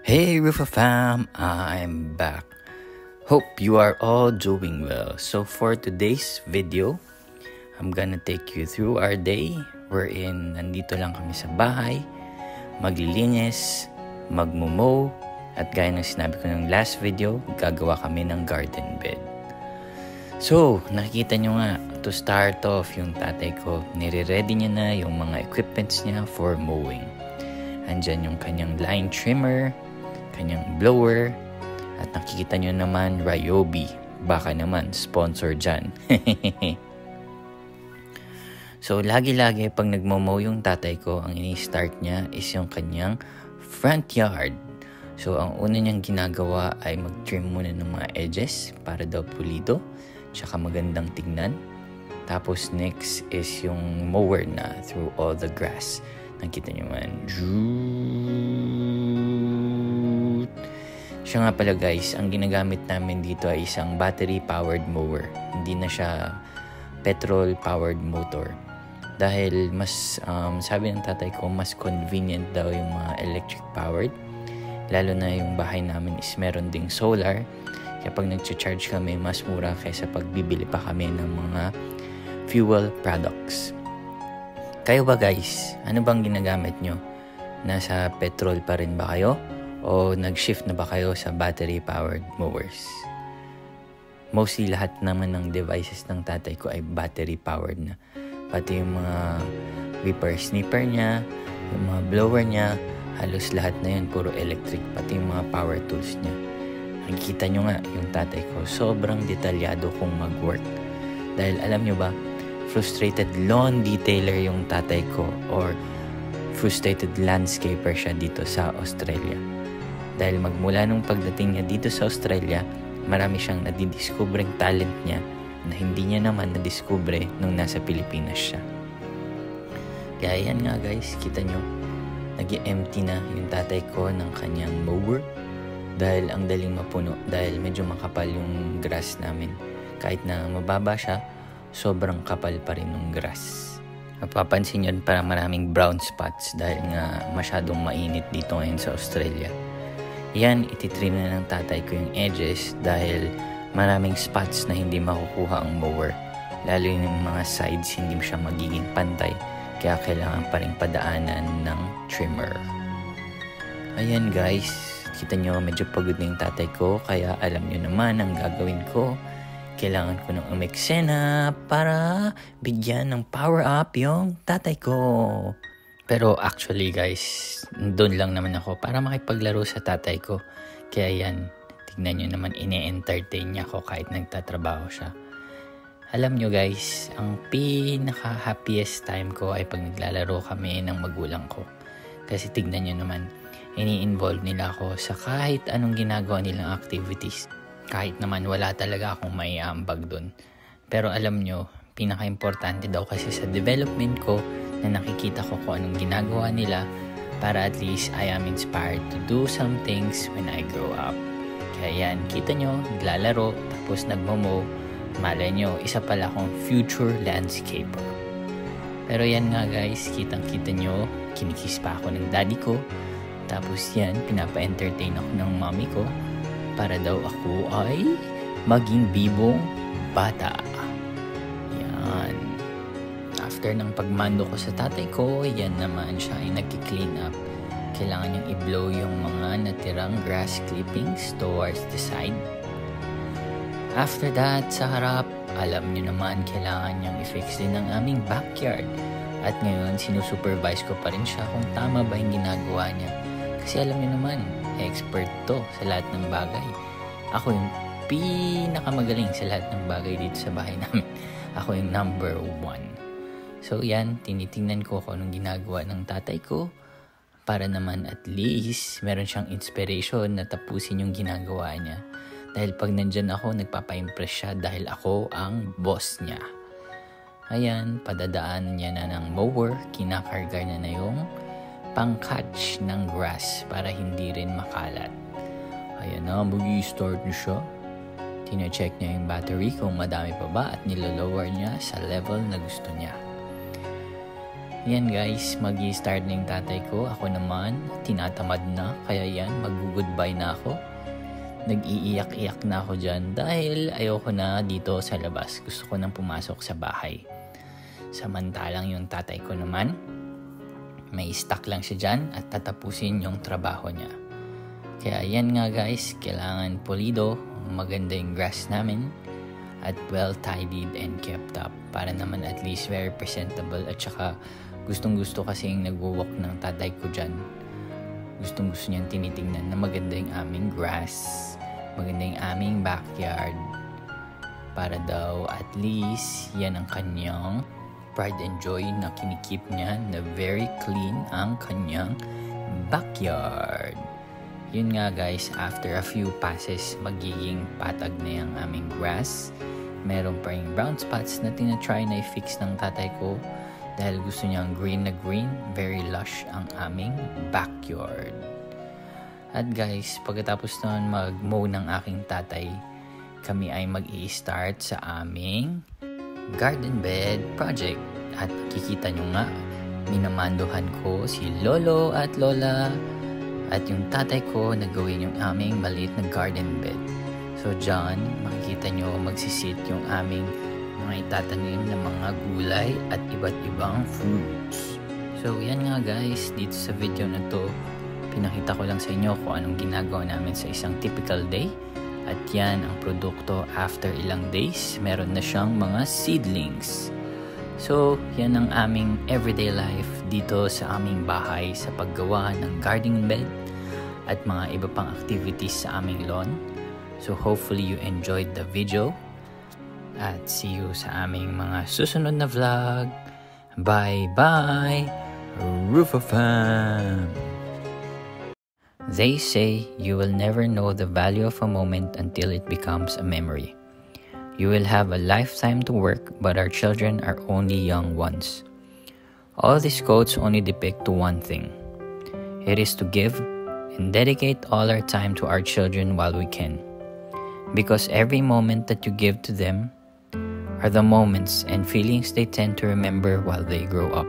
Hey Rufa fam, I'm back. Hope you are all doing well. So for today's video, I'm gonna take you through our day wherein nandito lang kami sa bahay, maglilinis, magmumow, at gaya ng sinabi ko ng last video, gagawa kami ng garden bed. So, nakikita nyo nga, to start off yung tatay ko, nire-ready niya na yung mga equipments niya for mowing. Andyan yung kanyang line trimmer, kanyang blower, at nakikita nyo naman Ryobi. Baka naman, sponsor dyan. So, lagi-lagi pag nagmomow yung tatay ko, ang ini-start niya is yung kanyang front yard. So, ang una niyang ginagawa ay mag-trim muna ng mga edges para daw pulido, tsaka magandang tignan. Tapos next is yung mower na through all the grass. Nakita niyo man. Siya nga pala guys, ang ginagamit namin dito ay isang battery-powered mower. Hindi na siya petrol-powered motor. Dahil mas, sabi ng tatay ko, mas convenient daw yung mga electric-powered. Lalo na yung bahay namin is meron ding solar. Kaya pag nag-charge kami, mas mura kaysa pagbibili pa kami ng mga fuel products. Kayo ba guys? Ano bang ginagamit nyo? Nasa petrol pa rin ba kayo? O nag-shift na ba kayo sa battery-powered mowers? Mostly lahat naman ng devices ng tatay ko ay battery-powered na. Pati yung mga whipper-snipper niya, yung mga blower niya, halos lahat na yun puro electric. Pati yung mga power tools niya. Nakikita nyo nga yung tatay ko, sobrang detalyado kung mag-work. Dahil alam nyo ba, frustrated lawn detailer yung tatay ko or frustrated landscaper siya dito sa Australia. Dahil magmula nung pagdating niya dito sa Australia, marami siyang nadidiscovering talent niya na hindi niya naman nadiscover nung nasa Pilipinas siya. Kaya yan nga guys, kita nyo, nag-empty na yung tatay ko ng kanyang mower. Dahil ang daling mapuno, dahil medyo makapal yung grass namin. Kahit na mababa siya, sobrang kapal pa rin ng grass. Mapapansin yun para maraming brown spots dahil nga masyadong mainit dito ngayon sa Australia. Yan, ititrim na ng tatay ko yung edges dahil maraming spots na hindi makukuha ang mower. Lalo yung mga sides, hindi siya magiging pantay. Kaya kailangan pa rin padaanan ng trimmer. Ayan guys, kita nyo medyo pagod na yung tatay ko. Kaya alam nyo naman ang gagawin ko. Kailangan ko ng umeksena para bigyan ng power up yung tatay ko. Pero actually guys, doon lang naman ako para makipaglaro sa tatay ko. Kaya yan, tignan nyo naman ine-entertain niya ako kahit nagtatrabaho siya. Alam nyo guys, ang pinaka-happiest time ko ay pag naglalaro kami ng magulang ko. Kasi tignan nyo naman, ini-involve nila ako sa kahit anong ginagawa nilang activities. Kahit naman wala talaga akong may ambag doon. Pero alam nyo, pinaka-importante daw kasi sa development ko na nakikita ko kung anong ginagawa nila para at least I am inspired to do some things when I grow up. Kaya yan, kita nyo, naglalaro, tapos nagmomow. Malay nyo, isa pala akong future landscaper. Pero yan nga guys, kitang-kita nyo, kinikiss pa ako ng daddy ko. Tapos yan, pinapa-entertain ako ng mommy ko para daw ako ay maging bibong bata. Yan. After ng pagmando ko sa tatay ko, yan naman siya ay nag-clean up. Kailangan niyang i-blow yung mga natirang grass clippings towards the side. After that, sa harap, alam niyo naman kailangan niyang i-fix din ang aming backyard. At ngayon, sinusupervise ko pa rin siya kung tama ba yung ginagawa niya. Kasi alam niyo naman, expert to sa lahat ng bagay. Ako yung pinakamagaling sa lahat ng bagay dito sa bahay namin. Ako yung number 1. So yan, tinitingnan ko kung anong ginagawa ng tatay ko para naman at least meron siyang inspiration na tapusin yung ginagawa niya. Dahil pag nandyan ako, nagpapa-impress siya dahil ako ang boss niya. Ayan, padadaanan niya na ng mower, kinakarga niya na yung pang-catch ng grass para hindi rin makalat. Ayan na, mag-i-start na siya. Tina-check niya yung battery kung madami pa ba at nilolower niya sa level na gusto niya. Yan guys, mag-i-start na yung tatay ko. Ako naman, tinatamad na. Kaya yan, mag-goodbye na ako. Nag-iiyak-iyak na ako dyan dahil ayoko na dito sa labas. Gusto ko nang pumasok sa bahay. Samantalang yung tatay ko naman, may stuck lang siya dyan at tatapusin yung trabaho niya. Kaya yan nga guys, kailangan pulido, maganda yung grass namin at well tidied and kept up para naman at least very presentable. At saka gustong gusto kasing nag-walk ng tatay ko dyan. Gustong gusto niyang tinitingnan na maganda yung aming grass, maganda yung aming backyard, para daw at least yan ang kanyang pride and joy na kinikip niya na very clean ang kanyang backyard. Yun nga guys, after a few passes, magiging patag na yung aming grass. Meron pa yung brown spots na tinatry na i-fix ng tatay ko dahil gusto niyang green na green, very lush ang aming backyard. At guys, pagkatapos naman mag-mow ng aking tatay, kami ay mag-i-start sa aming garden bed project. At makikita nyo nga, minamandohan ko si Lolo at Lola at yung tatay ko na gawin yung aming maliit na garden bed. So dyan, makikita nyo magsisit yung aming mga itatanim na mga gulay at iba't ibang fruits. So yan nga guys, dito sa video na to, pinakita ko lang sa inyo kung anong ginagawa namin sa isang typical day. At yan ang produkto after ilang days, meron na siyang mga seedlings. So yan ang aming everyday life dito sa aming bahay sa paggawa ng garden bed at mga iba pang activities sa aming lawn. So hopefully you enjoyed the video. At see you sa aming mga susunod na vlog. Bye-bye, Rufo Fam! They say you will never know the value of a moment until it becomes a memory. You will have a lifetime to work, but our children are only young ones. All these quotes only depict one thing. It is to give and dedicate all our time to our children while we can. Because every moment that you give to them are the moments and feelings they tend to remember while they grow up.